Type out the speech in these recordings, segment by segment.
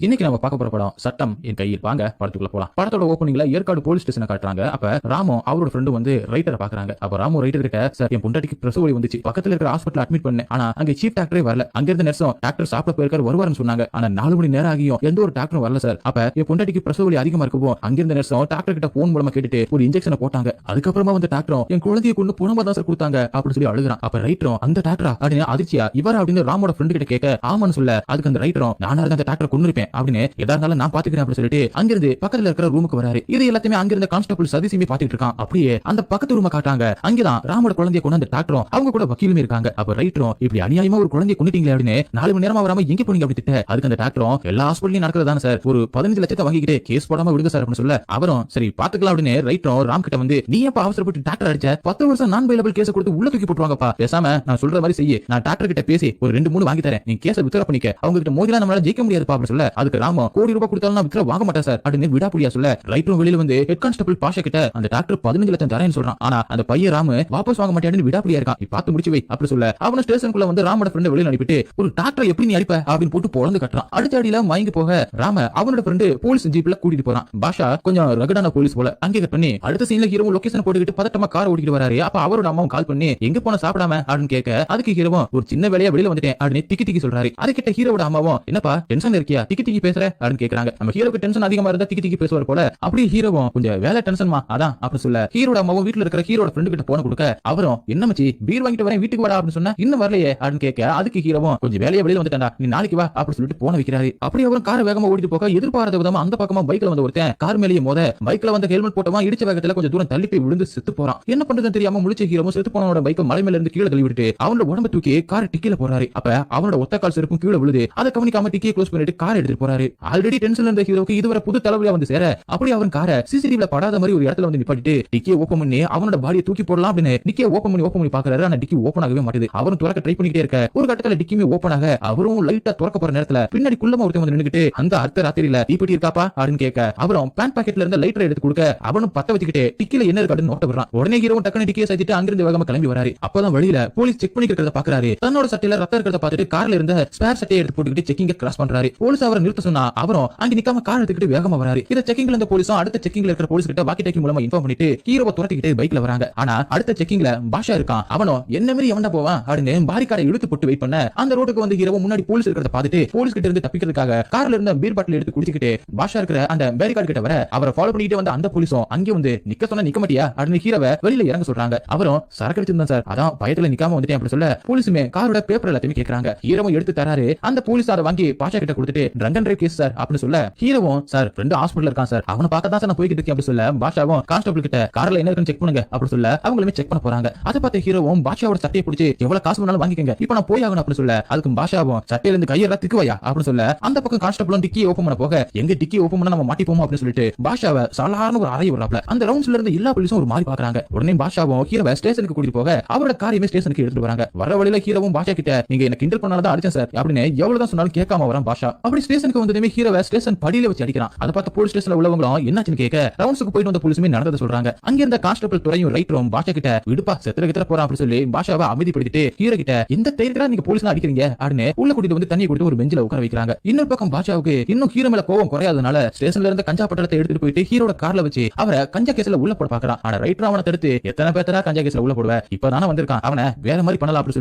இன்னைக்கு நம்ம பார்க்க போற படம் சட்டம் என் கையில். வாங்க படத்துக்குள்ள போலாம். படத்தோட ஓப்பனிங்ல ஏற்காடு போலீஸ் ஸ்டேஷனை காட்டுறாங்க. அப்ப ராமு அவரோட ஃப்ரெண்டு வந்து ரைட்டரை பாக்குறாங்க. அப்ப ராமு ரைட்டர் கிட்ட, சார் என் பொண்டாட்டிக்கு பிரசவ வலி வந்துச்சு, பக்கத்துல இருக்கிற ஹாஸ்பிட்டல் அட்மிட் பண்ணேன், ஆனா அங்க சீஃப் டாக்டரே வரல, அங்க இருந்த நர்ஸும் டாக்டர் சாப்பிட போயிருக்காரு வருவாருன்னு சொன்னாங்க, ஆனா 4 மணி நேரம் ஆகியும் எந்த ஒரு டாக்டரும் வரல சார். அப்ப என் பொண்டாட்டிக்கு பிரசவ வலி அதிகமா இருக்கவும் அங்க இருந்த நர்ஸும் டாக்டர் கிட்ட போன் மூலமா கேட்டுட்டு ஒரு இன்ஜெக்ஷனை போட்டாங்க. அதுக்கப்புறமா வந்து டாக்டரும் என் குழந்தையை கொண்டு புனமா தான் சார் கொடுத்தாங்க அப்படின்னு சொல்லி அழுகுறான். அப்ப ரைட்டரும் அந்த டாக்டரா அப்படின்னு அதிர்ச்சியா இவரா அப்படின்னு ராமோட ஃப்ரெண்டு கிட்ட கேட்க, ஆமான்னு சொல்ல, அதுக்கு அந்த ரைட்டரும் நானா இருந்த அந்த டாக்டரை கொன்னிருப்பேன் அப்படின்னு, எதா இருந்தாலும் நான் பாத்துக்கிறேன் அப்படின்னு சொல்லிட்டு அங்கிருந்து பக்கத்துல இருக்கிற ரூமுக்கு வராரு. இது எல்லாத்தையுமே அங்கிருந்த கான்ஸ்டபிள் சதீஷுமே பாத்துட்டு இருக்கான். அப்படியே அந்த பக்கத்து ரூமை காட்டாங்க. அங்கதான் ராமோட குழந்தையை கொண்டு அந்த டாக்டரும் அவங்க கூட வக்கீலுமே இருக்காங்க. அப்ப ரைட்டரும் இப்படி அநியாயமா ஒரு குழந்தையை கொன்னிட்டீங்களே அப்படின்னு 4 மணி நேரமா வராம எங்க போனீங்க அப்படி திட்ட, அதுக்கு அந்த டாக்டரும் எல்லா ஹாஸ்பிட்டலையும் நடக்கிறதான சார், ஒரு 15 லட்சத்தை வாங்கிக்கிட்டு கேஸ் போடாம விடுங்க சார் அப்படின்னு சொல்ல, அவரும் சரி பாத்துக்கலாம் அப்படின்னு ரைட்டரும் ராம் கிட்ட வந்து, நீ எப்ப அவசரப்பட்டு டாக்டர் அடிச்ச, 10 வருஷம் நான் பைலபிள் கேஸ் கொடுத்து உள்ள தூக்கி போட்டுவாங்கப்பா, பேசாம நான் சொல்ற மாதிரி செய்ய, நான் டாக்டர் கிட்ட பேசி ஒரு 2-3 வாங்கி தரேன், நீ கேஸை வித்ரா பண்ணிக்க, அவங்க கிட்ட மோதிலாம் நம்மளால ஜெயிக்க முடியாதுப்பா அப்படின்னு சொல்ல, அதுக்கு ராம கோடி ரூபாய் கொடுத்தாலும் நான் வித்ரா வாங்க மாட்டேன் சார் அப்படின்னு விடாப்புடியா சொல்ல, ரைட்டரும் வெளியில வந்து ஹெட் கான்ஸ்டபிள் பாஷா கிட்ட அந்த டாக்டர் 15 லட்சம் தரேன்னு சொல்றான், ஆனா அந்த பையன் ராம வாபஸ் வாங்க மாட்டேன்னு விடாப்புடியா இருக்கான், நீ பார்த்து முடிச்சு வை அப்படி சொல்ல, அவன ஸ்டேஷனுக்குள்ள வந்து ராமோட ஃப்ரெண்ட் வெளியில அனுப்பிட்டு ஒரு டாக்டர் எப்படி நீ அடிப்ப அப்படின்னு போட்டு பொளந்து கட்டுறான். அடுத்த அடியில மயங்கி போக ராம அவனோட ஃப்ரெண்ட் போலீஸ் ஜீப்ல கூட்டிட்டு போறான். பாஷா கொஞ்சம் ரகடான போலீஸ் போல அங்கே கட் பண்ணி அடுத்த சீன்ல ஹீரோ லொகேஷன் போட்டுக்கிட்டு பதட்டமா கார் ஓட்டிட்டு வராரு. அப்ப அவரோட அம்மாவும் கால் பண்ணி எங்க போன சாப்பிடாம அப்படின்னு கேட்க, அதுக்கு ஹீரோவும் ஒரு சின்ன வேலையா வெளியில வந்துட்டேன் அப்படின்னு திக்கி திக்கி சொல்றாரு. அதுக்கிட்ட ஹீரோட அம்மாவும் என்னப்பா டென்ஷன் இருக்கியா திக்கி திக்கி பேசுற அப்படின்னு கேக்குறாங்க. நம்ம ஹீரோக்கு டென்ஷன் அதிகமா இருந்தா திக்கி திக்கி பேசுவார் போல, அப்படியே ஹீரோவும் கொஞ்சம் வேலை டென்ஷன்மா அதான் அப்படி சொல்ல, ஹீரோட அம்மாவும் வீட்டுல இருக்கிற ஹீரோட ஃப்ரெண்டு கிட்ட போன கொடுக்க, அவரும் என்ன மச்சி பீர் வாங்கிட்டு வரேன் வீட்டுக்கு வாடா அப்படின்னு சொன்னா இன்னும் வரலையே அப்படின்னு கேட்க, அதுக்கு ஹீரோவும் கொஞ்சம் வேலையா வெளியில வந்துட்டான்டா நீ நாளைக்கு வா அப்படின்னு சொல்லிட்டு போன வைக்கிறாரு. அப்படி அவரும் கார் வேகமா ஓடிட்டு போக எதிர்பாராத விதமா அந்த பக்கமா பைக்ல வந்து ஒருத்தன் கார் மேலேயே மோத, பைக்ல வந்து ஹெல்மெட் போட்டவன் இடிச்ச வேகத்துல கொஞ்சம் தூரம் தள்ளி போய் விழுந்து செத்து போறான். என்ன பண்றதுன்னு தெரியாம முழிச்ச ஹீரோவும் செத்து போனவனோட பைக்கை மலை மேல இருந்து கீழே தள்ளி விட்டு அவனோட உடம்பு தூக்கி கார் டிக்கில போறாரு. அப்ப அவனோட ஒத்த கால் செருப்பும் கீழே விழுது, அதை கவனிக்காம டிக்கியை க்ளோஸ் பண்ணிட்டு கார் எடுத்துட்டு போறாரு. ஆல்ரெடி டென்ஷன்ல இருந்த ஹீரோக்கு இதுவரை புது தலைவலியா வந்து சேர, அப்படி அவன் காரை சிசிடிவில படாத மாதிரி ஒரு இடத்துல வந்து நிப்பாட்டிட்டு டிக்கியை ஓபன் பண்ணி அவனோட பாடியை தூக்கி போடலாம் அப்படின்னு டிக்கியை ஓபன் பண்ணி பாக்குறாரு. ஆனா டிக்கி ஓபன் ஆகவே மாட்டேது. அவரும் துறக்க ட்ரை பண்ணிட்டே இருக்க, ஒரு கட்டத்துல டிக்கியுமே ஓபன் ஆக அவரும் லைட்டா துறக்க போற நேரத்துல பின்னாடி குள்ளமா ஒருத்தன் வந்து நின்னுக்கிட்டு அந்த அர்த்த ராத்திரியில தீப்பெட்டி இருக்காப்பா அப்படின்னு கேட்க, அவரும் பேண்ட் பாக்கெட்ல இருந்த லைட்டரை எடுத்து கொடுக்க, அவனும் பத்த வச்சுக்கிட்டு டிக்கில என்ன இருக்கு நோட்ட விடுறான். உடனே ஹீரோவும் டக்குனு டிக்கியை சேர்த்துட்டு அங்கிருந்து வேகமா கிளம்பி வராரு. அப்பதான் வழியில போலீஸ் செக் பண்ணி இருக்கிறத பாக்குறாரு. தன்னோட சட்டையில ரத்தம் இருக்கிறத பார்த்துட்டு கார்ல இருந்த ஸ்பேர் சட்டையை எடுத்து போட்டுக்கிட்டு செக்கிங்க கிராஸ் பண்றாரு. போலீஸ் அவரை நிறுத்த சொன்னா அவரும் அங்க நிக்காம கார் எடுத்துக்கிட்டு வேகமா வராரு. இத செக்கிங்ல இருந்த போலீஸும் அடுத்த செக்கிங்ல இருக்கிற போலீஸ் கிட்ட வாக்கி டாக்கி மூலமா இன்ஃபார்ம் பண்ணிட்டு ஹீரோவை துரத்திக்கிட்டு பைக்ல வராங்க. ஆனா அடுத்த செக்கிங்ல பாஷா இருக்கான். அவனோ என்ன மாதிரி எவன்டா போவான் அப்படின்னு பாரிகார்டை இழுத்து போட்டு வெயிட் பண்ண, அந்த ரோட்டுக்கு வந்து ஹீரோவும் முன்னாடி போலீஸ் இருக்கிறத பார்த்துட்டு போலீஸ் கிட்ட இருந்து தப்பிக்கிறதுக்காக கார்ல இருந்த பீர் பாட்டில் எடுத்து குடிச்சிக்கிட்டு பாஷா இருக்கிற அந்த பேரிகார்டு கிட்ட வர, அவரை ஃபாலோ பண்ணிட்டு வந்த அந்த போலீஸும் அங்கே வந்து நிக்க சொன்னா நிக்க மாட்டியா அப்படின்னு ஹீரோவை வெளியில இறங்க சொல்றாங்க. அவரும் சரக்கு அடிச்சிருந்தான் சார், அதான் பயத்துல நிக்காம வந்துட்டேன் அப்படி சொல்ல, போலீஸுமே காரோட பேப்பர் எல்லாத்தையுமே கேக்குறாங்க. ஹீரோவும் எடுத்து தராரு. அந்த போலீஸ் அதை வாங்கி பாஷா கிட்ட கொடுத்துட்டு drunk and drive case sir அப்படின்னு சொல்ல, ஹீரோவும் சார் ஃப்ரெண்ட் ஹாஸ்பிடல்ல இருக்கான் சார், அவனை பார்க்க தான் சார் நான் போய்கிட்டு இருக்கேன் அப்படி சொல்ல, பாஷாவும் கான்ஸ்டபிள் கிட்ட கார்ல என்ன இருக்குன்னு செக் பண்ணுங்க அப்படி சொல்ல அவங்களுமே செக் பண்ண போறாங்க. அதை பார்த்து ஹீரோவும் பாஷாவோட சட்டையை பிடிச்சி எவ்வளவு காசு வேணாலும் வாங்கிக்கங்க, இப்போ நான் போய் ஆகணும் அப்படின்னு சொல்ல, அதுக்கு பாஷாவும் சட்டையில இருந்து கையெல்லாம் திக்குவையா அப்படின்னு சொல்ல, அந்த பக்கம் கான்ஸ்டபிளும் டிக்கி ஓபன் பண்ண போக, எங்க டிக்கி ஓபன் பண்ண நம்ம மாட்டிப்போம் அப்படின்னு சொல்லிட்டு பாஷாவை சாதாரண ஒரு அறை விடுறாப்ல. அந்த ரவுண்ட்ஸ்ல இருந்து எல்லா போலீஸும் ஒரு மாதிரி பாக்குறாங்க. உடனே பாஷாவும் ஹீரோவை ஸ்டேஷனுக்கு கூட்டிட்டு போக அவரோட காரையுமே ஸ்டேஷனுக்கு எடுத்துட்டு வராங்க. வர வழியில ஹீரோவும் பாஷா கிட்ட நீங்க என்ன கிண்டல் பண்ணாலதான் அடிச்சேன் சார் அப்படின்னு எவ்வளவுதான் சொன்னாலும் கேட்காம வரான் பாஷா. அப்படி ஸ்டேஷனுக்கு வந்ததுமே ஹீரோவை ஸ்டேஷன் படியில வச்சு அடிக்கிறான். அதை பார்த்து போலீஸ் ஸ்டேஷன்ல உள்ளவங்களும் என்னாச்சுன்னு கேட்க, ரவுண்ட்ஸ்க்கு போயிட்டு வந்த போலீஸுமே நடந்ததை சொல்றாங்க. அங்க இருந்த கான்ஸ்டபிள் துறையும் ரைட்டரும் பாஷா கிட்ட விடுப்பா செத்துற கிட்ட போறான் அப்படின்னு சொல்லி பாஷாவை அமைதிப்படுத்திட்டு ஹீரோ கிட்ட இந்த தைரியத்துல நீங்க போலீஸ் அடிக்கிறீங்க அப்படின்னு உள்ள கூட்டிட்டு வந்து தண்ணி கொடுத்து ஒரு பெஞ்சில உட்கார வைக்கிறாங்க. இன்னொரு பக்கம் பாஷாவுக்கு இன்னும் ஹீரோ மேல கோவம் குறையாதனால ஸ்டேஷன்ல இருந்த கஞ்சா பட்டலத்தை எடுத்துட்டு போயிட்டு ஹீரோட கார்ல வச்சு அவரை கஞ்சா கேஸ்ல உள்ள போட பாக்குறான். ஆனா ரைட்டர் அவனை தடுத்து எத்தனை பேத்தரா கஞ்சா கேஸ்ல உள்ள போடுவ, இப்பதானே வந்திருக்கான், அவனை வேற மாதிரி பண்ணலாம் அப்படின்னு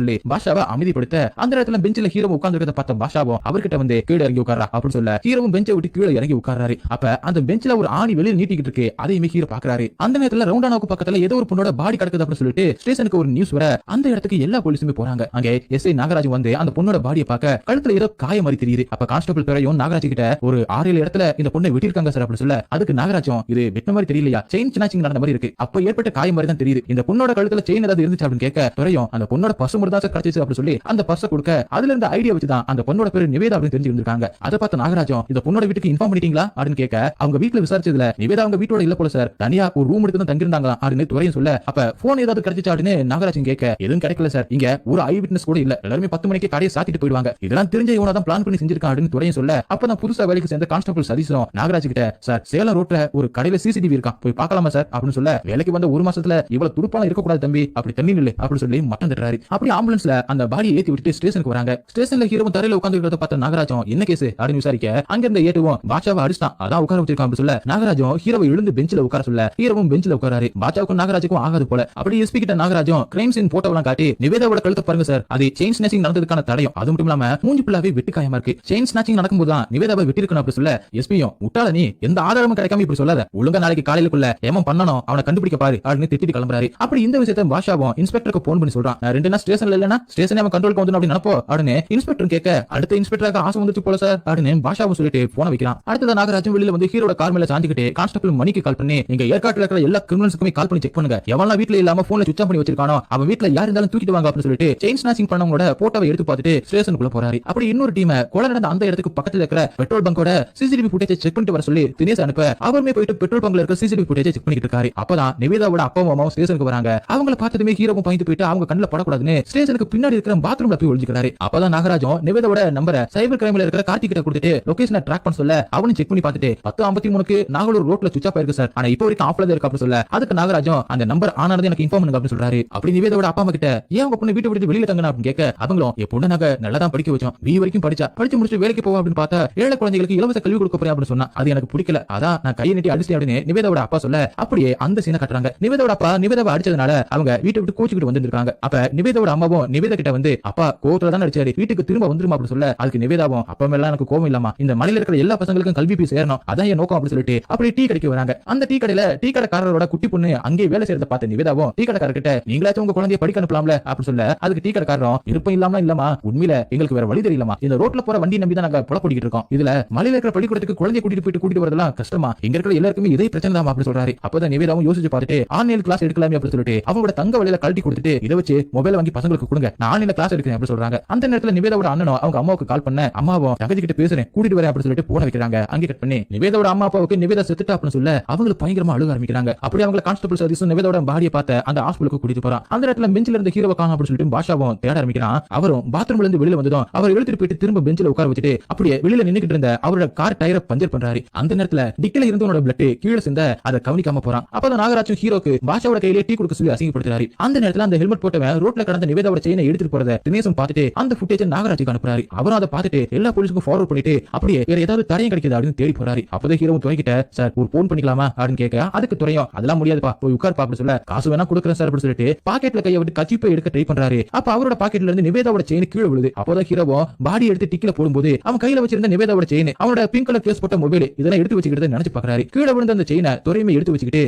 சொல்லி பாஷாவை அமைதிப்படுத்த, அந்த இடத்துல பெஞ்சில ஹீரோ உட்கார்ந்து பார்த்த பாஷாவும் அவர்கிட்ட வந்து கீழே இறங்கி உட்காரா அப்படின்னு சொல்ல, ஹீரோவும் பெஞ்சை விட்டு கீழே இறங்கி உட்கார்றாரு. அப்ப அந்த பெஞ்சில ஒரு ஆணி வெளியில நீட்டிக்கிட்டு இருக்கு, அதையுமே ஹீரோ பாக்குறாரு. அந்த நேரத்துல ரவுண்டானாவுக்கு பக்கத்துல ஏதோ ஒரு பொண்ணோட பாடி கிடக்குது அப்படின்னு சொல்லிட்டு ஸ்டேஷனுக்கு ஒரு நியூஸ் வர, அந்த இடத்துக்கு எல்லா போலீஸுமே போறாங்க. அங்க எஸ்ஐ நாகராஜ் வந்து அந்த பொண்ணோட பாடியை பார்க்க கழுத்துல ஏதோ காய மாதிரி தெரியுது. அப்ப கான்ஸ்டபிள் துறையும் நாகராஜ் கிட்ட ஒரு 6-7 இடத்துல இந்த பொண்ணை வெட்டிருக்காங்க சார் அப்படின்னு சொல்ல, அதுக்கு நாகராஜும் இது வெட்ட மாதிரி தெரியலையா, செயின் சின்னாச்சிங் நடந்த மாதிரி இருக்கு, அப்ப ஏற்பட்ட காயம் மாதிரி தான் தெரியுது, இந்த பொண்ணோட கழுத்துல செயின் ஏதாவது இருந்துச்சு அப்படின்னு கேட்க, துறையும் அந்த பொண்ணோட பர்ஸ் மட்டும் தான் சார் கிடைச்சிச்சு அப்படின்னு சொல்லி அந்த பர்ஸை கொடுக்க, அதுல இருந்த ஐடியா வச்சுதான் அந்த பொண்ணோட பேரு நிவேதா அப்படின்னு தெரிஞ்சு வந்திருக்காங்க. அதை பார்த்து நாகராஜும் இந்த பொண்ணோட வீட்டுக்கு இன்ஃபார்ம் பண்ணிட்டீங்களா அப்படின்னு கேட்க, அவங்க வீட்டுல விசாரிச்சதுல நிவேதா அவங்க வீட்டோட இல்ல போல சார், தனியா ஒரு ரூம் எடுத்து தான் தங்கிருந்தாங்களா அப்படின்னு துறையும் சொல்ல, அப்ப போன் ஏதாவது கிடைச்சிச்சு அப்படின்னு நாகராஜன் கேட்க, எதுவும் கிடைக்கல சார், இங்க ஒரு ஐ விட்னஸ் கூட இல்ல, எல்லாருமே 10 மணிக்கு கடையை சாத்திட்டு போயிடுவாங்க, இதெல்லாம் தெரிஞ்ச இவனா தான் பிளான் பண்ணி செஞ்சிருக்கான் அப்படின்னு துறையும் சொல்ல, அப்பதான் புதுசா வேலைக்கு சேர்ந்த கான்ஸ்டபிள் சதீஷும் நாகராஜ் கிட்ட சார் சேலம் ரோட்ல ஒரு கடையில சிசிடிவி இருக்கான் போய் பார்க்கலாமா சார் அப்படின்னு சொல்ல, வேலைக்கு வந்த 1 மாசத்துல இவ்வளவு துடுப்பான இருக்க கூடாது தம்பி, அப்படி தண்ணி நில்லு அப்படின்னு சொல்லி மட்டம் தட்டுறாரு. அப்படி ஆம்புலன்ஸ்ல அந்த பாடியை ஏத்தி விட்டுட்டு ஸ்டேஷனுக்கு வராங்க. ஸ்டேஷன்ல ஹீரோவும் தரையில உட்கார்ந்து இருக்கிறத பார்த்த நாகராஜும் என்ன கேஸ் அப்படின்னு அப்படின்னு விசாரிக்க அங்க இருந்த ஏட்டுவும் பாட்சாவை அடிச்சான், அதான் உட்கார வச்சிருக்கான் அப்படின்னு சொல்ல நாகராஜும் ஹீரோவை எழுந்து பெஞ்சில உட்கார சொல்ல ஹீரோவும் பெஞ்சில உட்காராரு. பாட்சாவுக்கும் நாகராஜுக்கும் ஆகாது போல. அப்படி எஸ்பி கிட்ட நாகராஜும் கிரைம் சீன் போட்டோலாம் காட்டி நிவேதாவோட கழுத்தை பாருங்க சார், அது செயின் ஸ்நாச்சிங் நடந்ததுக்கான தடயம், அது மட்டும் இல்லாம மூஞ்சி ஃபுல்லாவே வெட்டு காயமா இருக்கு, செயின் ஸ்நாச்சிங் நடக்கும்போதுதான் நிவேதாவை வெட்டி இருக்கணும் அப்படி சொல்ல எஸ்பியும் முட்டாள நீ எந்த ஆதாரமும் கிடைக்காம இப்படி சொல்லாத, ஒழுங்கா நாளைக்கு காலையிலுக்குள்ள ஏமன் பண்ணணும் அவனை கண்டுபிடிக்க பாரு அப்படின்னு திட்டிட்டு கிளம்புறாரு. அப்படி இந்த விஷயத்தை பாஷாவும் இன்ஸ்பெக்டருக்கு போன் பண்ணி சொல்றான், 2 நாள் ஸ்டேஷன்ல இல்லனா ஸ்டேஷன் அவன் கண்ட்ரோலுக்கு வந்து அப்படி நினைப்போ அப்படின்னு இன்ஸ்பெக்டர் கேட்க அடுத்த இன்ஸ்பெக்டருக்கு ஆசை வந்துச்சு போல சார் அப்படின்னு பாஷாவும் சொல்லிட்டு போன வைக்கிறான். அடுத்தது நாகராஜும் வெளியில வந்து ஹீரோட கார் மேல சாஞ்சிக்கிட்டு கான்ஸ்டபிள் மணிக்கு கால் பண்ணி நீங்க ஏற்காட்டுல இருக்கிற எல்லா கிரிமினல்ஸ்க்குமே கால் பண்ணி செக் பண்ணுங்க, எவனா வீட்ல இல்லாம போன்ல சுவிட்ச் ஆஃப் பண்ணி வச்சிருக்கானோ அவன் வீட்ல யார் இருந்தாலும் தூக்கிட்டு வாங்க அப்படின்னு சொல்லிட்டு செயின் ஸ்நாச்சிங் பண்ணவங்களோட போட்டோவை எடுத்து பார்த்துட்டு ஸ்டேஷனுக்குள்ள போறாரு. அப்படி இன்னொரு டீம் கொலை நடந்த அந்த இடத்துக்கு பக்கத்துல இருக்கிற பெட்ரோல் பங்கோட சிசிடிவி ஃபுட்டேஜ் செக் பண்ணிட்டு வர சொல்லி தினேஷ் அனுப்ப அவருமே போயிட்டு பெட்ரோல் பங்க்ல இருக்க சிசிடிவி ஃபுட்டேஜ் செக் பண்ணிட்டு இருக்காரு. அப்பதான் நிவேதாவோட அப்பாவும் அம்மாவும் ஸ்டேஷனுக்கு வராங்க. அவங்கள பார்த்ததுமே ஹீரோவும் பயந்து போயிட்டு அவங்க கண்ணுல படக்கூடாதுன்னு ஸ்டேஷனுக்கு பின்னாடி இருக்கிற பாத்ரூம்ல போய் ஒளிஞ்சிக்கிறாரு. அப்பதான் நாகராஜும் நிவேதாவோட நம்பரை சைபர் கிரைம்ல இருக்கிற கார்த்திக் கிட்ட கொடுத்துட்டு லொகேஷனை ட்ராக் பண்ண சொல்ல அவனும் செக் பண்ணி பார்த்துட்டு 10:53க்கு நாகலூர் ரோட்ல சுவிட்ச் ஆஃப் ஆயிருக்கு சார், ஆனா இப்போ வரைக்கும் ஆஃப்ல தான் இருக்கு அப்படின்னு சொல்ல அதுக்கு நாகராஜும் அந்த நம்பர் ஆன் ஆனது எனக்கு இன்ஃபார்ம் பண்ணுங்க அப்படின்னு சொல்றாரு. அப்படி நிவேதாவோட அப்பா அம்மா கிட்ட ஏன் உங்க பொண்ணு வீட்டை விட்டு வெளியில தங்கணும் அப்படின்னு கேட்க அவங்களும் என் பொண்ணு நாங்க நல்லா தான் படிக்க வச்சோம், பி வரைக்கும் படிச்சு முடிச்சுட்டு வேலைக்கு போவோம் அப்படின்னு பார்த்தா ஏழை குழந்தைகளுக்கு இலவச கல்வி கொடுக்க போறேன் அப்படின்னு சொன்னா அது எனக்கு பிடிக்கல, அதான் நான் கையை நீட்டி அடிச்சு அப்படின்னு நிவேதாவோட அப்பா சொல்ல அப்படியே அந்த சீனை கட்டுறாங்க. நிவேதாவோட அப்பா நிவேதாவை அடிச்சதுனால அவங்க வீட்டை விட்டு கோச்சிக்கிட்டு வந்துருக்காங்க. அப்ப நிவேதாவோட அம்மாவும் நிவேதா கிட்ட வந்து அப்பா கோவத்துல தான் அடிச்சாரு, வீட்டுக்கு திரும்ப வந்துருமா அப்படின்னு சொல்ல அதுக்கு நிவேதாவும் அப்பா மேல எனக்கு கோவம் இல்லாமா, இந்த மலையில இருக்கிற எல்லா பசங்களுக்கும் கல்வி போய் சேரணும், அதான் என் நோக்கம் அப்படின்னு சொல்லிட்டு அப்படி டீ கடைக்கு வராங்க. அந்த டீ கடையில டீ கடைக்காரரோட குட்டி பொண்ணு அங்கே வேலை செய்யறத பார்த்த நிவேதாவும் டீ கடைக்காரர் கிட்ட நீங்களாச்சும் உங்க குழந்தைய படிக்க அனுப்பலாம்ல அப்படின்னு சொல்ல அதுக்கு டீ கடைக்காரரும் விருப்பம் இல்லாம இல்லமா, உண்மையில எங்களுக்கு வேற வழி தெரியலமா, இந்த ரோட்ல போற வண்டி நம்பி தான் நாங்க புலப்படிக்கிட்டு இருக்கோம், இதுல மலையில இருக்கிற பள்ளிக்கூடத்துக்கு குழந்தைய கூட்டிட்டு வரதெல்லாம் கஷ்டமா, இங்க இருக்கிற எல்லாருக்குமே இதே பிரச்சனை தான் அப்படி சொல்றாரு. அப்பதான் நிவேதாவும் யோசிச்சு பார்த்துட்டு ஆன்லைன் கிளாஸ் எடுக்கலாமே அப்படின்னு சொல்லிட்டு அவங்களோட தங்க வழியில கழட்டி கொடுத்துட்டு இதை வச்சு மொபைல் வாங்கி பசங்களுக்கு கொடுங்க, நான் ஆன்லைன்ல கிளாஸ் எடுக்கிறேன் அப்படி சொல்றாங்க. அந்த நேரத்துல நிவேதாவோட அண்ணனும் அவங்க அம்மாவுக்கு கால் பண்ண அம்மாவும் தங்கச்சி கிட்ட பேசுறேன் கூட்டிட்டு வரேன் அப்படின்னு சொல்லிட்டு போன வைக்கிறாங்க. அங்கே கட் பண்ணி நிவேதாவோட அம்மா அப்பாவுக்கு நிவேதா செத்துட்டா அப்படின்னு சொல்ல அவங்களுக்கு பயங்கரமா அழுக ஆரம்பிக்கிறாங்க. அப்படி அவங்க கான்ஸ்டபிள் சர்வீஸ் நிவேதாவோட பாடியை பார்த்த அந்த ஹாஸ்பிட்டலுக்கு கூட்டிட்டு போறான். அந்த இடத்துல பெஞ்சில இருந்த ஹீரோவை காணோம் அப்படின்னு சொல்லிட்டு பாஷாவும் தேட ஆரம்பிக்கிறான். அவரும் பாத்ரூம்ல இருந்து வெளியில வந்ததும் அவர் எடுத்துட்டு போயிட்டு திரும்ப பெஞ்சில உட்கார வச்சுட்டு அப்படியே வெளியில நின்னுக்கிட்டு இருந்த அவரோட கார் டயரை பஞ்சர் பண்றாரு. அந்த நேரத்துல டிக்கில இருந்தவனோட பிளட் கீழே சிந்த அதை கவனிக்காம போறான். அப்பதான் நாகராஜும் ஹீரோக்கு பாஷாவோட கையிலே டீ கொடுக்க சொல்லி அசிங்கப்படுத்துறாரு. அந்த நேரத்துல அந்த ஹெல்மெட் போட்டவன் ரோட்ல கடந்த நிவேதாவோட செயினை எடுத்துட்டு போறத தினேஷும் பார்த்துட்டு அந்த ஃபுட்டேஜ் நாகராஜுக்கு அனுப்புறாரு. அவரும் அதை பார்த்துட்டு எல்லா போலீஸுக்கும் ஃபார்வர்ட் பண்ணிட்டு அப்படியே வேற ஏதாவது தடயம் கிடைக்குது அப்படின்னு தேடி போறாரு. அப்பதான் ஹீரோவும் துறைக்கிட்ட சார் ஒரு போன் பண்ணிக்கலாமா அப்படின்னு கேட்க அதுக்கு துறையும் அதெல்லாம் முடியாதுப்பா போய் உட்கார்ப்பா அப்படி சொல்ல காசு வேணா கொடுக்குறேன் சார் அப்படின்னு சொல்லிட்டு பாக்கெட்ல கையை விட்டு கச்சிப்பை எடுக்க ட்ரை பண்றாரு. அப்ப அவரோட பாக்கெட்ல இருந்து நிவேதாவோட செயின் கீழே விழுது. அப்போதான் ஹீரோவும் பாடி எடுத்து டிக்கில போடும்போது அவன் கையில வச்சிருந்த நிவேதாவோட செயின் அவனோட பிங்க் கலர் கேஸ் போட்ட மொபைல் இதெல்லாம் எடுத்து வச்சுக்கிட்டு நினைச்சு பாக்குறாரு. கீழே விழுந்த அந்த செயினை துறையுமே எடுத்து வச்சுக்கிட்டு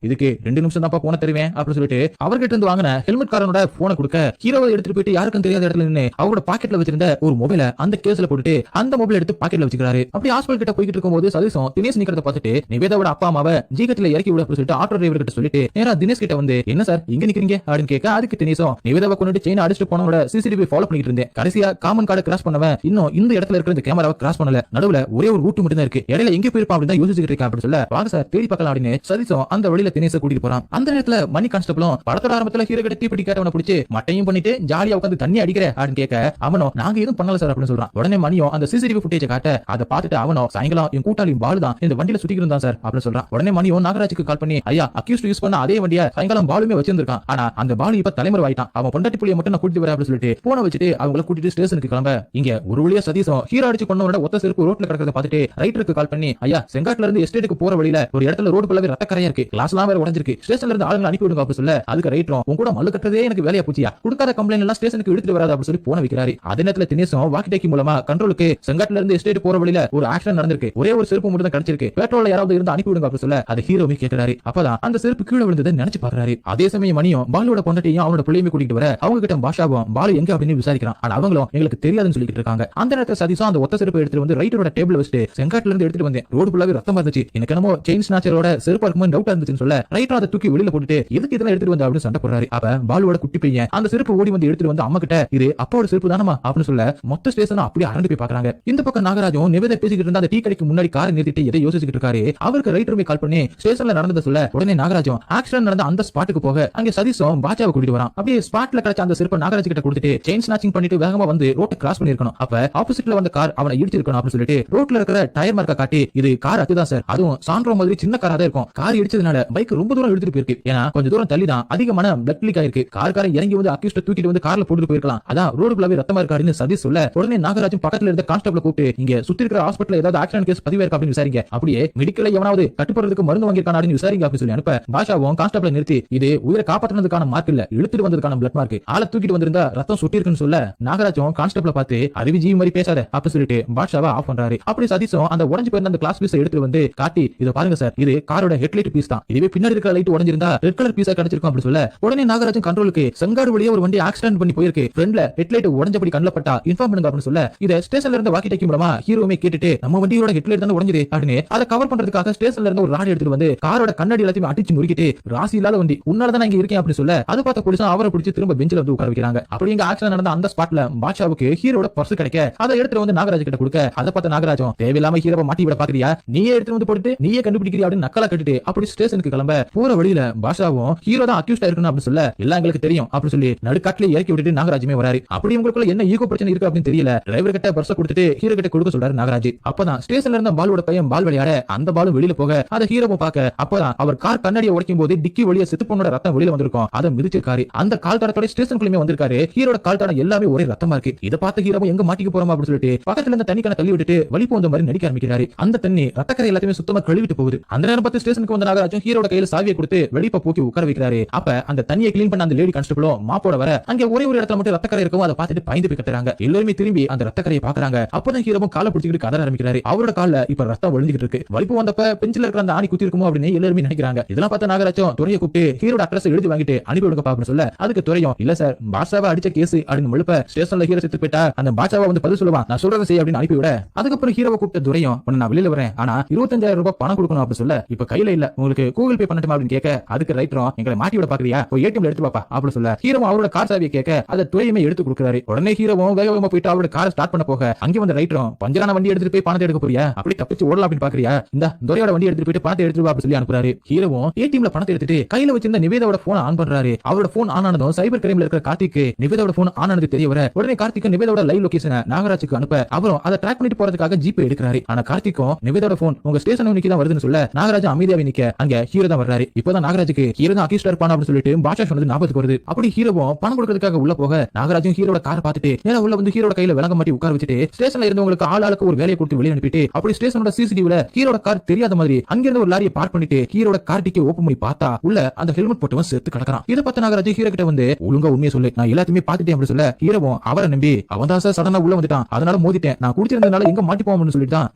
இதுக்கு 2 நிமிஷம் தான் போன தருவேன் அப்படின்னு சொல்லிட்டு அவர்கிட்ட இருந்து வாங்கின ஹெல்மெட் காரனோட போனை கொடுக்க ஹீரோவை எடுத்துட்டு போயிட்டு யாருக்கும் தெரியாத இடத்துல நின்று அவரோட பாக்கெட்ல வச்சிருந்த ஒரு மொபைல அந்த கேஸ்ல போட்டுட்டு அந்த மொபைல் எடுத்து பாக்கெட்ல வச்சுக்கிறாரு. அப்படி ஹாஸ்பிடல் கிட்ட போயிட்டு இருக்கும்போது சதீஷும் தினேஷ் நிக்கிறத பார்த்துட்டு நிவேதாவோட அப்பா அம்மாவை ஜிகட்ல இறக்கி விட சொல்லிட்டு ஆட்டோ டிரைவர் கிட்ட சொல்லிட்டு நேரா தினேஷ் கிட்ட வந்து என்ன சார் இங்க நிக்கிறீங்க அப்படின்னு கேட்க அதுக்கு தினேஷும் நிவேதாவை கொண்டு செயின் அடிச்சுட்டு போனவங்களோட சிசிடிவி ஃபாலோ பண்ணிட்டு இருந்தேன், கடைசியா காமன் கார்டு கிராஸ் பண்ணவன் இன்னும் இந்த இடத்துல இருக்கிற இந்த கேமராவை கிராஸ் பண்ணல, நடுவுல ஒரே ஒரு ரூட் மட்டும் தான் இருக்கு, இடையில எங்க போயிருப்பான் அப்படின்னு தான் யோசிச்சுட்டு இருக்கேன் அப்படின்னு சொல்ல வாங்க சார் தேடி பார்க்கலாம் அப்படின்னு சதீஷும் அந்த வழியில தினேஷை கூட்டிட்டு போறான். அந்த நேரத்துல மணி கான்ஸ்டபிளும் படத்தோட ஆரம்பத்துல ஹீரோ கிட்ட தீப்பெட்டி கேட்டவனை பிடிச்சு மட்டையும் பண்ணிட்டு ஜாலியா உட்காந்து தண்ணி அடிக்கிற அப்படின்னு கேட்க அவனோ நாங்க எதுவும் பண்ணல சார் அப்படின்னு சொல்றான். உடனே மணியும் அந்த சிசிடிவி ஃபுட்டேஜ் காட்ட அதை பார்த்துட்டு அவனோ சாயங்காலம் என் கூட்டாளி பாலு தான் இந்த வண்டியில சுத்திட்டு இருந்தான் சார் அப்படின்னு சொல்றான். உடனே மணியும் நாகராஜுக்கு கால் பண்ணி ஐயா அக்யூஸ்ட் யூஸ் பண்ண அதே வண்டியை சாயங்காலம் பாலுமே வச்சிருந்திருக்கான், ஆனா அந்த பாலு இப்ப தலைமுறை ஆயிட்டான், அவன் பொண்டாட்டி புள்ளியை மட்டும் நான் கூட்டிட்டு வரேன் அப்படின்னு சொல்லிட்டு போன வச்சுட்டு அவங்கள கூட்டிட்டு ஸ்டேஷனுக்கு கிளம்ப இங்க ஒரு வழியா சதீஷும் ஹீரோ அடிச்சு கொண்டவனோட ஒத்த செருப்பு ரோட்ல கிடக்கிறத பார்த்துட்டு ரைட்டருக்கு கால் பண்ணி ஐயா செங்காட்ல இருந்து எஸ்டேட்டுக்கு போற வழியில ஒரு இடத்துல ரோடு ஃபுல்லாவே ரத்தக்கரையா இருக்கு, கிளாஸ் எல்லாம் வேற உடைஞ்சிருக்கு, ஸ்டேஷன்ல இருந்து ஆளுங்க அனுப்பி விடுங்க அப்படின்னு சொல்ல அதுக்கு ரைட்டரும் உங்க கூட மல்லு கட்டுறதே எனக்கு வேலையா போச்சியா, கொடுக்காத கம்ப்ளைண்ட் எல்லாம் ஸ்டேஷனுக்கு எடுத்துட்டு வராது அப்படின்னு சொல்லி போன வைக்கிறாரு. அதே நேரத்துல தினேஷும் வாக்கி டேக்கி மூலமா கண்ட்ரோலுக்கு செங்காட்ல இருந்து எஸ்டேட் போற வழியில ஒரு ஆக்சிடென்ட் நடந்திருக்கு, ஒரே ஒரு செருப்பு மட்டும் தான் கிடைச்சிருக்கு, பெட்ரோல்ல யாராவது இருந்து அனுப்பி விடுங்க அப்படின்னு சொல்ல அது ஹீரோவே கேட்கிறாரு. அப்பதான் அந்த செருப்பு கீழே விழுந்ததை நினைச்சு பாக்குறாரு. அதே சமயம் மணியும் பாலுவோட பொண்டாட்டியும் அவனோட பிள்ளையுமே கூட்டிட்டு வர அவங்க கிட்ட பாஷாவும் பாலு எங்க அப்படின்னு விசாரிக்கிறான். ஆனா அவங்களும் எங்களுக்கு தெரியாதுன்னு சொல்லிட்டு இருக்காங்க. அந்த நேரத்துல சதீஷும் அந்த ஒத்த செருப்பு எடுத்துட்டு வந்து ரைட்டரோட டேபிள் வச்சுட்டு செங்காட்ல இருந்து எடுத்துட்டு வந்தேன், ரோடு ஃபுல்லாவே ரத்தமா இருந்துச்சு, எனக்கு என்னமோ செயின் ஸ்நாச்சரோட செருப்பா இருக்கும்போது டவுட்டா இருந்துச்சுன்னு சொல்ல ரைட்டர் அதை தூக்கி வெளியில போட்டுட்டு எதுக்கு இதெல்லாம் எடுத்துட்டு வந்து அப்படின்னு சண்டை போடுறாரு. அப்ப பாலுவோட குட்டி பையன் அந்த செருப்பு ஓடி வந்து எடுத்துட்டு வந்து அம்மா கிட்ட இது அப்பாவோட செருப்பு தானமா அப்படின்னு சொல்ல மொத்த ஸ்டேஷன் அப்படியே அரண்டு போய் பாக்குறாங்க. இந்த பக்கம் நாகராஜும் நிவேதா பேசிக்கிட்டு இருந்த அந்த டீ கடைக்கு முன்னாடி காரை நிறுத்திட்டு எதை யோசிச்சுட்டு இருக்காரு. அவருக்கு ரைட்டருமே கால் பண்ணி ஸ்டேஷன்ல நடந்ததை சொல்ல உடனே நாகராஜும் ஆக்சிடென்ட் நடந்த அந்த ஸ்பாட்டுக்கு போக அங்க சதீஷும் பாட்சாவை கூட்டிட்டு வரான். அப்படியே ஸ்பாட்ல கிடைச்ச அந்த செருப்பை நாகராஜ் கிட்ட கொடுத்துட்டு செயின் ஸ்நாச்சிங் பண்ணிட்டு வேகமா வந்து ரோட்டை கிராஸ் பண்ணிருக்கணும். அப்ப ஆப்போசிட்ல வந்த கார் அவனை இடிச்சிருக்கணும் அப்படின்னு சொல்லிட்டு ரோட்ல இருக்கிற டயர் மார்க்க காட்டி இது கார் அதுதான் சார், அதுவும் சாண்ட்ரோ மாதிரி சின்ன காரா தான் இருக்கும், கார் இடிச்சதுனால பைக் ரொம்ப தூரம் எடுத்துட்டு போயிருக்கு, ஏன்னா கொஞ்சம் தூரம் தள்ளி தான் அதிகமான பிளட் லீக் ஆயிருக்கு, கார்காரன் இறங்கி வந்து அக்யூஸ்ட தூக்கிட்டு வந்து கார்ல போட்டுட்டு போயிருக்கலாம், அதான் ரோடு ஃபுல்லாவே ரத்தமா இருக்காருன்னு சதீஷ் சொல்ல உடனே நாகராஜும் பக்கத்துல இருந்த கான்ஸ்டபிள் கான்ஸ்டபிள் கூப்பிட்டு இங்க சுத்தி இருக்கிற ஹாஸ்பிடல்ல ஏதாவது ஆக்சிடென்ட் கேஸ் பதிவு இருக்கா அப்படின்னு விசாரிங்க, அப்படியே மெடிக்கல்ல எவனாவது கட்டுப்படுறதுக்கு மருந்து வாங்கியிருக்கான அப்படின்னு விசாரிங்க அப்படின்னு சொல்லி அனுப்ப பாஷாவும் கான்ஸ்டபிளை நிறுத்தி இது உயிரை காப்பாற்றுறதுக்கான மார்க் இல்ல, இழுத்துட்டு வந்ததுக்கான பிளட் மார்க், ஆளை தூக்கிட்டு வந்திருந்தா ரத்தம் சுட்டி இருக்குன்னு சொல்ல நாகராஜும் கான்ஸ்டபிளை பார்த்து அறிவு ஜீவி மாதிரி பேசாத அப்படி சொல்லிட்டு பாஷாவை ஆஃப் பண்றாரு. அப்படி சதீஷும் அந்த உடஞ்சு போயிருந்த அந்த கிளாஸ் பீஸ் எடுத்து வந்து காட்டி இதை பாருங்க சார், இது காரோட ஹெட்லைட் பீஸ் தான், இதுவே பின்னாடி இருக்கிற லைட் உடஞ்சிருந்தா ரெட் கலர் பீஸா கிடைச்சிருக்கும் அப்படி சொல்ல உடனே நாகராஜன் கண்ட்ரோலுக்கு செங்காடு வழியா ஒரு வண்டி ஆக்சிடென்ட் பண்ணி போயிருக்கு, ஃப்ரண்ட்ல ஹெட்லைட் உடஞ்சபடி கண்ணில் பட்டா இன்ஃபார்ம் பண்ணுங்க அப்படின்னு சொல்ல இதை ஸ்டேஷன்ல இருந்து வாக்கி டேக்கி மூலமா ஹீரோமே கேட்டுட்டு நம்ம வண்டியோட ஹெட்லைட் தான் உடஞ்சது அப்படின்னு அதை கவர் பண்றதுக்காக ஸ்டேஷன்ல இருந்து ஒரு ராடு எடுத்துட்டு வந்து காரோட கண்ணாடி எல்லாத்தையும் அடிச்சு நுறுக்கிட்டு ராசி இல்லாத வண்டி உன்னாலதான் இங்க இருக்கேன் அப்படின்னு சொல்ல அதை பார்த்த போலீஸ் அவரை பிடிச்சி திரும்ப பெஞ்சில வந்து உட்கார வைக்கிறாங்க. அப்படி இங்க ஆக்சிடென்ட் நடந்த அந்த ஸ்பாட்ல பாஷாவுக்கு ஹீரோட பர்ஸ் கிடைக்க அதை எடுத்துட்டு வந்து நாகராஜ் கிட்ட கொடுக்க அதை பார்த்த நாகராஜும் தேவையில்லாம ஹீரோவை மாட்டி விட பாக்குறியா, நீயே எடுத்துட்டு வந்து போட்டு நீயே கண்டுபிடிக்கிறியா அப்படின்னு நக்கலா கட்டிட்டு அப்படி ஸ்டேஷனுக்கு கிளம்ப போற வழியில பாஷாவும் ஹீரோ தான் அக்யூஸ்டா இருக்கணும் அப்படின்னு சொல்ல எல்லாம் எங்களுக்கு தெரியும் அப்படின்னு சொல்லி நடுக்காட்டிலே இறக்கி விட்டுட்டு நாகராஜுமே வராரு. அப்படி உங்களுக்குள்ள என்ன ஈகோ பிரச்சனை இருக்கு அப்படின்னு தெரியல, டிரைவர் கிட்ட பர்ஸ் கொடுத்துட்டு ஹீரோ கிட்ட கொடுக்க சொல்றாரு நாகராஜ். அப்பதான் ஸ்டேஷன்ல இருந்த பாலோட பையன் பால் விளையாட அந்த பாலும் வெளியில போக அதை ஹீரோவும் பார்க்க அப்பதான் அவர் கார் கண்ணாடியை உடைக்கும் போது டிக்கி வழியா செத்து பொண்ணோட ரத்தம் வெளியில வந்திருக்கும், அதை மிதிச்சிருக்காரு. அந்த கால் தடத்தோட ஸ்டேஷனுக்குள்ளே வந்திருக்காரு, ஹீரோட கால் தடம் எல்லாமே ஒரே ரத்தமா இருக்கு. இதை பார்த்து ஹீரோவும் எங்க மாட்டிக்க போறோம் அப்படின்னு சொல்லிட்டு பக்கத்துல இருந்த தண்ணி தள்ளி விட்டுட்டு வலி போந்த மாதிரி நடிக்க ஆரம்பிக்கிறாரு. அந்த தண்ணி ரத்தக்கரை எல்லாத்தையுமே சுத்தமா கழுவிட்டு போகுது. அந்த நேரம் பார்த்து ஸ்டேஷனுக்கு வந்த நாகராஜும் ஹீரோட கையில சாவியை கொடுத்து வெளிப்ப போக்கி உட்கார வைக்கிறாரு. அப்ப அந்த தண்ணியை கிளீன் பண்ண அந்த லேடி கான்ஸ்டபிளும் மாப்போட வர அங்க ஒரே ஒரு இடத்துல மட்டும் ரத்தக்கரை இருக்கும், அதை பார்த்துட்டு பயந்து போய் கத்துறாங்க. எல்லாருமே திரும்பி அந்த ரத்தக்கரையை பாக்குறாங்க. அப்பதான் ஹீரோவும் காலை பிடிச்சிட்டு கதற ஆரம்பிக்கிறாரு. அவரோட கால்ல இப்ப ரத்தம் ஒழிஞ்சிட்டு இருக்கு, வலிப்பு வந்தப்ப பெஞ்சில இருக்கிற அந்த ஆணி குத்தி இருக்குமோ அப்படின்னு எல்லாருமே நினைக்கிறாங்க. இதெல்லாம் பார்த்த நாகராஜும் துறையை கூப்பிட்டு ஹீரோட அட்ரஸ் எழுதி வாங்கிட்டு அனுப்பி விடுங்க அப்படின்னு சொல்ல அதுக்கு துறையும் இல்ல சார் பாஷாவை அடிச்ச கேஸ் அப்படின்னு முழுப்ப ஸ்டேஷன்ல ஹீரோ செத்து போயிட்டா அந்த பாஷாவை வந்து பதில் சொல்லுவான், நான் சொல்றதை செய்ய அப்படின்னு அனுப்பி விட அதுக்கப்புறம் ஹீரோவை கூப்பிட்ட துறையும் நான் வெளியில வரேன் ஆனா 25,000 ரூபாய் பணம் கொடுக்கணும் அப்படின்னு சொல்ல இப்ப கையில இல்ல உங்களுக்கு கூகுள் பே பண்ணட்டுமா அப்படின்னு கேட்க அதுக்கு ரைட்டரும் எங்களை மாட்டி விட பாக்குறியா ஏடிஎம்ல எடுத்து பாப்பா அப்படின்னு சொல்ல ஹீரோவும் அவரோட கார் சாவியை கேட்க அதை துறையுமே எடுத்து கொடுக்குறாரு. உடனே ஹீரோவும் வேக வேகமா போயிட்டு அவரோட காரை ஸ்டார்ட் பண்ண போக அங்கே வந்த ரைட்டரும் பஞ்சரான வண்டி எடுத்துட்டு போய் பணத்தை எடுக்க போறியா அப்படி தப்பிச்சு ஓடலாம் அப்படின்னு பாக்குறியா இந்த துரையோட வண்டி எடுத்துட்டு போயிட்டு பணத்தை எடுத்துட்டு அப்படின்னு சொல்லி அனுப்புறாரு. ஹீரோவும் ஏடிஎம்ல பணத்தை எடுத்துட்டு கையில வச்சிருந்த நிவேதாவோட போன் ஆன் பண்றாரு. அவரோட போன் ஆன் ஆனதும் சைபர் கிரைம்ல இருக்கிற கார்த்திக் நிவேதாவோட போன் ஆன் ஆனது தெரிய வர உடனே கார்த்திக் நிவேதாவோட லைவ் லொகேஷனை நாகராஜுக்கு அனுப்ப அவரும் அதை ட்ராக் பண்ணிட்டு போறதுக்காக ஜிபே எடுக்கிறாரு. ஆனா கார்த்திக்கும் நிவேதாவோட போன் உங்க ஸ்டேஷன் இன்னைக்கு தான் வருதுன்னு சொல்ல நாகராஜ் அமைதியாவே நிக்க அங்க ஹீரோ தான் வர்றாரு. இப்பதான் நாகராஜுக்கு ஹீரோ தான் அக்யூஸ்டா இருப்பான் அப்படின்னு சொல்லிட்டு பாஷா சொன்னது ஞாபகத்துக்கு வருது. அப்படி ஹீரோவும் பணம் கொடுக்கறதுக்காக உள்ள போக நாகராஜும் ஹீரோட காரை பார்த்துட்டு நேரா உள்ள வந்து ஹீரோட கையில விளங்க மாட்டி உட்கார வச்சுட்டு ஸ்டேஷன்ல இருந்தவங்களுக்கு ஆளுக்கு ஒரு வேலையை கொடுத்து வெளியே அனுப்பிட்டு அப்படி ஸ்டேஷனோட சிசிடிவில ஹீரோட கார் தெரியாத மாதிரி அங்கிருந்து ஒரு லாரியை பார்க் பண்ணிட்டு ஹீரோட கார் டிக்கி ஓபன் பண்ணி பார்த்தா உள்ள அந்த ஹெல்மெட் போட்டவன் செத்து கிடக்குறான். இதை பார்த்த நாகராஜ் ஹீரோ கிட்ட வந்து ஒழுங்கா உண்மையை சொல்லு, நான் எல்லாத்தையுமே பார்த்துட்டேன் அப்படின்னு சொல்ல ஹீரோவும் அவரை நம்பி அவன் தான் சார் சடனா உள்ள வந்துட்டான், அதனால மோதிட்டேன், நான் குடிச்சிருந்தனால எங்க மாட்டிப்போம்னு சொல்லிட்டு தான்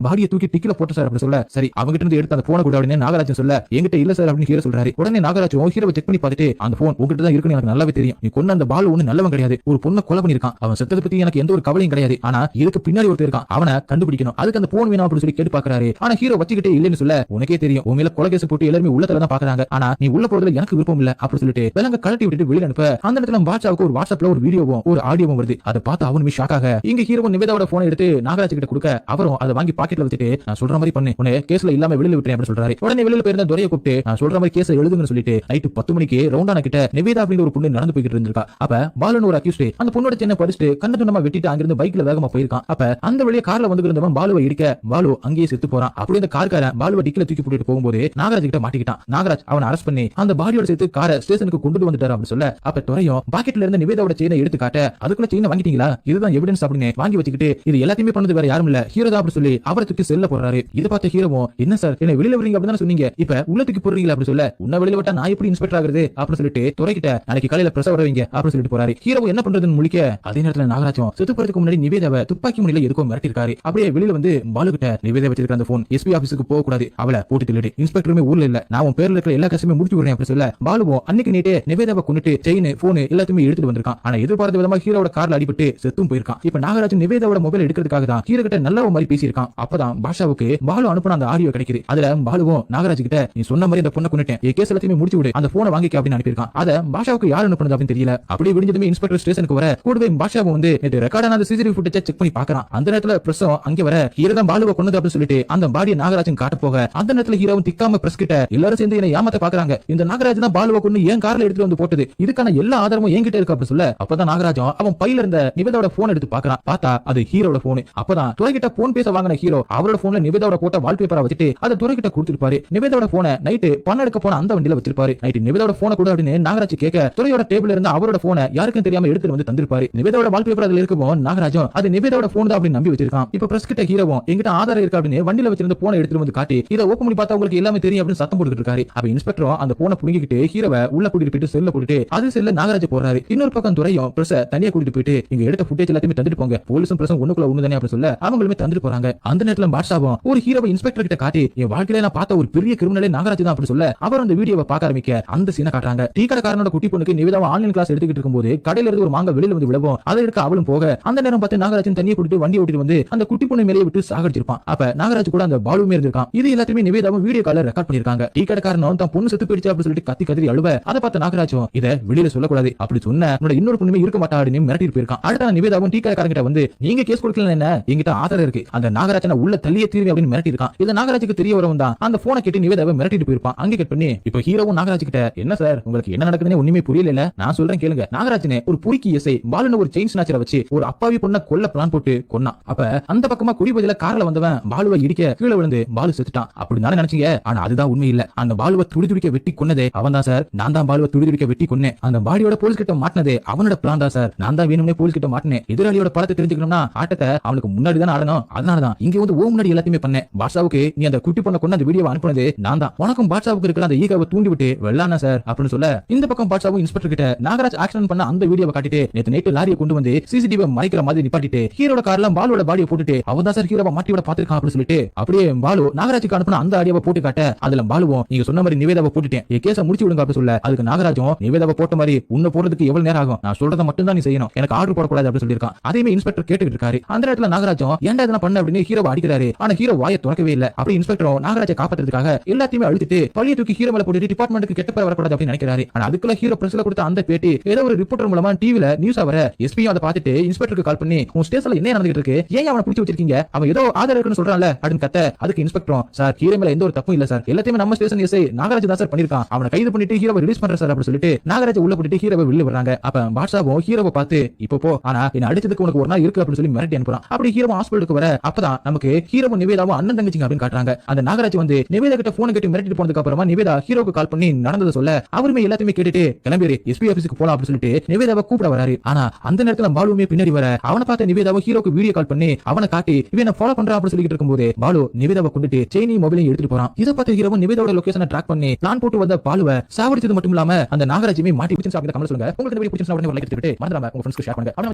பாடியை தூக்கி டிக்கில போட்டு சார் அப்படின்னு சொல்ல சரி அவங்கிட்ட இருந்து எடுத்து அந்த போனை கூட அப்படின்னு நாகராஜன் சொல்ல என்கிட்ட இல்ல சார் அப்படின்னு ஹீரோ சொல்றாரு. உடனே நாகராஜும் ஹீரோவை செக் பண்ணி பார்த்துட்டு அந்த போன் உங்ககிட்ட தான் இருக்குன்னு எனக்கு நல்லாவே தெரியும், நீ கொன்ன அந்த பால் ஒண்ணு நல்லவன் கிடையாது, ஒரு பொண்ணை கொலை பண்ணிருக்கான், அவன் செத்ததை பத்தி எனக்கு எந்த ஒரு கவலையும் கிடையாது, ஆனா இதுக்கு பின்னாடி ஒருத்தர் இருக்கான், அவனை கண்டுபிடிக்கணும், அதுக்கு அந்த போன் வேணும் அப்படின்னு சொல்லி கேட்டு பாக்குறாரு. ஆனா ஹீரோ வச்சுக்கிட்டே இல்லன்னு சொல்ல உனக்கே தெரியும் உன் மேல கொலை கேஸ் போட்டு எல்லாரும் உள்ளத்துல தான் பாக்குறாங்க, ஆனா நீ உள்ள போறதுல எனக்கு விருப்பம் இல்ல அப்படின்னு சொல்லிட்டு விலங்க கழட்டி விட்டுட்டு வெளியில அனுப்ப அந்த இடத்துல பாட்சாவுக்கு ஒரு வாட்ஸ்அப்ல ஒரு வீடியோவும் ஒரு ஆடியோவும் வருது. அதை பார்த்து அவனுமே ஷாக் ஆக இங்க ஹீரோவும் நிவேதாவோட போனை எடுத்து நாகராஜ் கிட்ட கொடுக்க அவரும் அதை வாங்கி பாக்கெட்ல வச்சுட்டு நான் சொல்ற மாதிரி பண்ணு உன்னை கேஸ்ல இல்லாம வெளியில விட்டுறேன் அப்படின்னு சொல்றாரு. உடனே வெளியில போயிருந்த துரையை கூப்பிட்டு நான் சொல்ற மாதிரி கேஸ் எழுதுங்கன்னு சொல்லிட்டு நைட்டு 10 மணிக்கு ரவுண்டான கிட்ட நிவேதா அப்படின்னு ஒரு பொண்ணு நடந்து போய்கிட்டு இருந்திருக்கா. அப்ப பாலன் ஒரு அக்யூஸ்ட் அந்த பொண்ணோட சின்ன படிச்சுட்டு கண்ண துண்டமா வெட்டிட்டு அங்கிருந்து பைக்ல வேகமா போயிருக்கான். அப்ப அந்த வழியே கார்ல வந்து இருந்தவன் பாலுவை இடிக்க பாலு அங்கேயே செத்து போறான். அப்படி அந்த கார்காரன் பாலுவை டிக்கில தூக்கி போட்டுட்டு போகும்போது நாகராஜ் கிட்ட மாட்டிக்கிட்டான். நாகராஜ் அவனை அரெஸ்ட் பண்ணி அந்த பாடியோட சேர்த்து காரை ஸ்டேஷனுக்கு கொண்டு வந்துட்டாரு அப்படின்னு சொல்ல அப்ப துறையும் பாக்கெட்ல இருந்த நிவேதாவோட செயினை எடுத்து காட்ட அதுக்குள்ள செயினை வாங்கிட்டீங்களா இதுதான் எவிடன்ஸ் அப்படின்னு வாங்கி வச்சுக்கிட்டு இது எல்லாத்தையுமே பண்ணது வேற யாரும் இல்ல ஹீரோ தான் அப்படின்னு சொல்லி அவரை தூக்கி செல்ல போறாரு. இதை பார்த்த ஹீரோவும் என்ன சார் என்ன வெளியில வரீங்க அப்படின்னு சொன்னீங்க இப்ப உள்ள தூக்கி போடுறீங்களா அப்படின்னு சொல்ல உன்ன வெளியில விட்டா நான் எப்படி இன்ஸ்பெக்டர் ஆகுறது அப்படின்னு சொல்லிட்டு துறைக்கிட்ட நாளைக்கு காலையில பிரசவ வரவீங்க அப்படின்னு சொல்லிட்டு போறாரு. ஹீரோ என்ன பண்றதுன்னு முழிக்க அதே நேரத்துல நாகராஜும் செத்து போறதுக்கு முன்னாடி நிவேதாவை துப்பாக்கி முனையில எதுக்கும் மிரட்டிருக்காரு. அப்படியே வெளியில வந்து பாலு கிட்ட நிவேதா வச்சிருக்க அந்த போன் எஸ்பி ஆபீஸுக்கு போக கூடாது அவளை போட்டு திருடி இன்ஸ்பெக்டருமே ஊர்ல இல்ல நான் உன் பேர்ல இருக்கிற எல்லா கஷ்டமே முடிச்சு விடுறேன் அப்படின்னு சொல்ல பாலுவும் அன்னைக்கு நீட்டே நிவேதாவை கொண்டுட்டு செயின் போன் எல்லாத்தையுமே எடுத்துட்டு வந்திருக்கான். ஆனா எதிர்பார்த்த விதமா ஹீரோட கார்ல அடிபட்டு செத்தும் போயிருக்கான். இப்ப நாகராஜன் நிவேதாவோட மொபைல் எடுக்கிறதுக்காக தான் ஹீரோ கிட்ட நல்ல மாதிரி பேசியிருக்கான். அப்பதான் பாஷாவுக்கு பாலு அனுப்பின அந்த ஆடியோ கிடைக்குது. அதுல பாலுவும் நாகராஜ் கிட்ட நீ சொன்ன மாதிரி அந்த பொண்ணை கொண்டுட்டேன் என் கேஸ் எல்லாத்தையுமே முடிச்சு விடு அந்த போனை வாங்கிக்க அப்படின்னு அனுப்பியிருக்கான். அத பாஷாவுக்கு யார் அனுப்புனது அப்படின்னு தெரியல. அப்படியே விடிஞ்சதுமே இன்ஸ்பெக்டர் ஸ்டேஷனுக்கு வர கூடவே பாஷாவும் வந்து ரெக்கார்டான அந்த சிசிடிவி ஃபுட்டேஜ் செக் பண்ணி பாக்குறான். அந்த நேரத்துல பிரஸும் அங்க வர ஹீரோ தான் பாலுவை கொண்டது அப்படின்னு சொல்லிட்டு அந்த பாடியை நாகராஜன் காட்ட போக அந்த நேரத்துல ஹீரோவும் திக்காம பிரஸ் கிட்ட எல்லாரும் சேர்ந்து என்ன ஏமாத்த பாக்குறாங்க. இந்த நாகராஜ் தான் பாலுவை கொண்டு ஏன் கார்ல எடுத்துட்டு வந்து போட்டது இதுக்கான எல்லா ஆதாரமும் என்கிட்ட இருக்கு அப்படின்னு சொல்ல அப்பதான் நாகராஜன் அவன் பையில இருந்த நிவேதாவோட போன் எடுத்து பாக்குறான். பார்த்தா அது ஹீரோட போன். அப்பதான் துறைகிட்ட போன் பேச வாங்கின ஹீரோ அவரோட போன்ல நிவேதாவோட போட்ட வால்பேப்பரா வச்சுட்டு அதை துறைகிட்ட கொடுத்திருப்பாரு. நிவேதாவோட போனை நைட்டு பணம் எடுக்க போன அந்த வண்டியில வச்சிருப்பாரு. நைட்டு நிவேதாவோட போனை கூட அப்படின்னு நாகராஜ் கேட்க துறையோட டேபிள்ல இருந்து அவரோட போனை யாருக்கும் தெரியாம எடுத்துட்டு வந்து தந்திருப்பாரு. நிவேதாவோட வால்பேப்பர் அதுல இருக்கும் நாகராஜும் அது நிவேதாவோட போன் தான் அப்படின்னு அப்படின்னு நம்பி வச்சிருக்கான். இப்ப பிரஸ் கிட்ட ஹீரோவும் எங்கிட்ட ஆதாரம் இருக்கு அப்படின்னு வண்டியில வச்சிருந்த போனை எடுத்துட்டு வந்து காட்டி இதை ஓபன் பண்ணி பார்த்தா உங்களுக்கு எல்லாமே தெரியும் அப்படின்னு சத்தம் போட்டுட்டு இருக்காரு. அப்ப இன்ஸ்பெக்டரும் அந்த போனை புடுங்கிக்கிட்டு ஹீரோவை உள்ள கூட்டிட்டு போயிட்டு செல்ல போட்டுட்டு அது செல்ல நாகராஜ் போறாரு. இன்னொரு பக்கம் துறையும் பிரஸ் தனியா கூட்டிட்டு போயிட்டு இங்க எடுத்த ஃபுட்டேஜ் எல்லாத்தையுமே தந்துட்டு போங்க, போலீஸும் பிரஸும் ஒண்ணுக்குள்ள ஒண்ணுதானே அப்படின்னு சொல்ல அவங்களுமே தந்துட்டு போறாங்க. அந்த நேரத்துல பாட்ஷாவும் ஒரு ஹீரோவை இன்ஸ்பெக்டர் கிட்ட காட்டி என் வாழ்க்கையில நான் பார்த்த ஒரு பெரிய கிரிமினலே நாகராஜ் தான் அப்படின்னு சொல்ல அவர் அந்த வீடியோவை பார்க்க ஆரம்பிக்க அந்த சீனை காட்டுறாங்க. டீ கடைக்காரனோட குட்டி பொண்ணுக்கு நிவேதாவை ஆன்லைன் கிளாஸ் எடுத்துக்கிட்டு இருக்கும்போது கடையில இருந்து ஒரு மாங்க வெளியில வந்து விழவும் அதை எடுக்க அவளும் போக அந்த நேரம் பார்த்து நாகராஜன் தண்ணியை கூட்டிட்டு வண்டி ஓட்டிட்டு வந்து அந்த குட்டி பொண்ணு மேலே விட்டு சாகடிச்சிருப்பான். அப்ப நாகராஜ் கூட அந்த பாலுமே இருந்திருக்கான். இது எல்லாத்தையுமே நிவேதாவும் வீடியோ கால்ல ரெக்கார்ட் பண்ணிருக்காங்க. டீ கடைக்காரனும் தான் பொண்ணு செத்து போயிடுச்சு அப்படின்னு சொல்லிட்டு கத்தி கதறி அழுவ அதை பார்த்த நாகராஜும் இதை வெளியில சொல்லக்கூடாது, அப்படி சொன்ன இன்னொரு பொண்ணுமே இருக்க மாட்டான்னு மிரட்டிட்டு போயிருக்கான். அடுத்த நிவேதாவும் டீ கடைக்காரங்கிட்ட வந்து நீங்க கேஸ் கொடுக்கல என்ன, எங்கிட்ட ஆதாரம் இருக்கு, அந்த நாகராஜனை உள்ள தள்ளியே தீர்வு அப்படின்னு மிரட்டி இருக்கான். இதை நாகராஜுக்கு தெரிய வரவும் தான் அந்த போனை கேட்டு நிவேதாவை மிரட்டிட்டு போயிருப்பான். அங்கே கட் பண்ணி இப்ப ஹீரோவும் நாகராஜ் கிட்ட என்ன சார் உங்களுக்கு என்ன நடக்குதுன்னு ஒண்ணுமே புரியல, நான் சொல்றேன் கேளுங்க. நாகராஜனே ஒரு புரிக்கி எஸ்ஐ பாலுன ஒரு செயின் ஸ்நாச்சரை வச்சு ஒரு அப்பாவி பொண்ண கொல்ல பிளான் போட்டு கொன்னான். அப்ப அந்த பக்கமா குறிப்பதில கார்ல வந்தவன் பாலுவை இடிக்க கீழே விழுந்து பாலு செத்துட்டான். அப்படி தானே நினைச்சீங்க, ஆனா அதுதான் உண்மை இல்ல. அந்த பாலுவை துடிதுடிக்க வெட்டி கொன்னதே அவன் தான் சார், நான் தான் பாலுவை துடிதுடிக்க வெட்டி கொன்னேன். அந்த பாடியோட போலீஸ் கிட்ட மாட்டினதே அவனோட பிளான் தான் சார், நான் தான் வேணும்னே போலீஸ் கிட்ட மாட்டினேன். எதிராளியோட படத்தை தெரிஞ்சுக்கணும்னா ஆட்டத்தை அவனுக்கு முன்னாடி தான் ஆடணும், அதனாலதான் இங்க வந்து ஓ முன்னாடி எல்லாத்தையுமே பண்ணேன். பாட்ஷாவுக்கு நீ அந்த குட்டி பொண்ண கொண்டு அந்த வீடியோ அனுப்புனது நான் தான், உனக்கும் பாட்ஷாவுக்கு இருக்கிற அந்த ஈகாவை தூண்டி விட்டு வெள்ளானா சார் அப்படின்னு சொல்ல இந்த பக்கம் பாட்ஷாவும் இன்ஸ்பெக்டர் கிட்ட நாகராஜ் ஆக்ஷன் பண்ண அந்த வீடியோவை காட்டிட்டு நேத்து நைட்டு லாரியை கொண்டு வந்து சிசிடிவி மறைக்கிற மாதிரி நிப்பாட்டிட்டு ஹீரோட கார்ல பாலுவோட பாடியை போட்டுட்டு அவன் தான் சார் ஹீரோவை மாட்டி விட பாத்துருக்கான் அப்படின்னு சொல்லிட்டு அப்படியே பாலு நாகராஜுக்கு அனுப்பின அந்த ஆடியோவை போட்டு காட்ட அதுல பாலுவும் நீங்க சொன்ன மாதிரி நிவேதாவை போட்டுட்டேன், என் கேஸை முடிச்சு விடுங்க அப்படின்னு சொல்ல அதுக்கு நாகராஜும் நிவேதாவை போட்ட மாதிரி உன்னை போறதுக்கு எவ்வளவு நேரம் ஆகும், நான் சொல்றதை மட்டும் தான் நீ செய்யணும், எனக்கு ஆர்டர் போடக்கூடாது அப்படின்னு சொல்லியிருக்கான். அதையுமே இன்ஸ்பெக்டர் கேட்டுக்கிட்டு இருக்காரு. அந்த இடத்துல நாகராஜும் ஏன்டா இதெல்லாம் பண்ண அப்படின்னு ஹீரோவை அடிக்கிறாரு. ஆனா ஹீரோ வாயை திறக்கவே இல்ல. அப்படி இன்ஸ்பெக்டரும் நாகராஜை காப்பாத்துறதுக்காக எல்லாத்தையுமே அழுத்திட்டு பழிய தூக்கி ஹீரோ மேல போட்டு டிபார்ட்மெண்ட்டுக்கு கெட்ட பேர் வரக்கூடாது அப்படின்னு நினைக்கிறாரு. ஆனா அதுக்குள்ள ஹீரோ பிரஸ்ல கொடுத்த அந்த பேட்டி ஏதோ ஒரு ரிப்போர்ட்டர் மூலமா டிவில நியூஸ் வர எஸ்பியும் அதை பார்த்துட்டு இன்ஸ்பெக்டருக்கு கால் பண்ணி உன் ஸ்டேஷன்ல என்ன நடந்துட்டு இருக்கு, ஏன் அவனை பிடிச்சி வச்சிருக்கீங்க, அவன் ஏதோ ஆதாரம் இருக்குன்னு சொல்றான்ல அப்படின்னு கத்த அதுக்கு இன்ஸ்பெக்டரும் சார் ஹீரோ மேல எந்த ஒரு தப்பும் இல்ல சார், எல்லாத்தையுமே நம்ம ஸ்டேஷன் எஸ்ஐ நாகராஜ் தான் சார் பண்ணிருக்கான், அவனை கைது பண்ணிட்டு ஹீரோவை ரிலீஸ் பண்ற சார் அப்படின்னு சொல்லிட்டு நாகராஜ் உள்ள போட்டு ஹீரோவை வெளில வர்றாங்க. அப்ப பாட்ஷாவும் ஹீரோவை பார்த்து இப்போ போ, ஆனா என்ன அடிச்சதுக்கு உனக்கு ஒரு நாள் இருக்கு அப்படின்னு சொல்லி மிரட்டி அனுப்புறான். அப்படி ஹீரோ ஹாஸ்பிட்டலுக்கு வர அப்பதான் நமக்கு ஹீரோவும் நிவேதாவும் அண்ணன் தங்கச்சிங்க அப்படின்னு காட்டுறாங்க. அந்த நாகராஜ் வந்து நிவேதா கிட்ட போன் கட்டி மிரட்டிட்டு போனதுக்கு அப்புறமா நிவேதா ஹீரோக்கு கால் பண்ணி நடந்ததை சொல்ல அவருமே எல்லாத்தையுமே கேட்டுட்டு கிளம்பிரு எஸ்பி ஆபீஸ்க்கு போலாம் அப்படின்னு சொல்லிட்டு நிவேதாவை கூப்பிட வராரு. ஆனா அந்த நேரத்துல பாலுமே பின்னாடி வர அவனை பார்த்த நிவேதாவை ஹீரோக்கு வீடியோ கால் பண்ணி அவனை காட்டி இவனை ஃபாலோ பண்றான் அப்படின்னு சொல்லிட்டு இருக்கும்போது பாலு நிவேதாவை கொண்டுட்டு செயினையும் மொபைலையும் எடுத்துட்டு போறான். இதை பார்த்து ஹீரோவும் நிவேதாவோட லொகேஷனை ட்ராக் பண்ணி பிளான் போட்டு வந்த பாலுவை சாவடிச்சது மட்டும் இல்லாம அந்த நாகராஜுமே மாட்டி பிடிச்சு கமெண்ட் சொல்லுங்க. உங்களுக்கு இந்த வீடியோ பிடிச்சிருந்தா உடனே ஒரு லைக் எடுத்துட்டு மறந்துடாம உங்க ஃப்ரெண்ட்ஸ்க்கு ஷேர் பண்ணுங்க.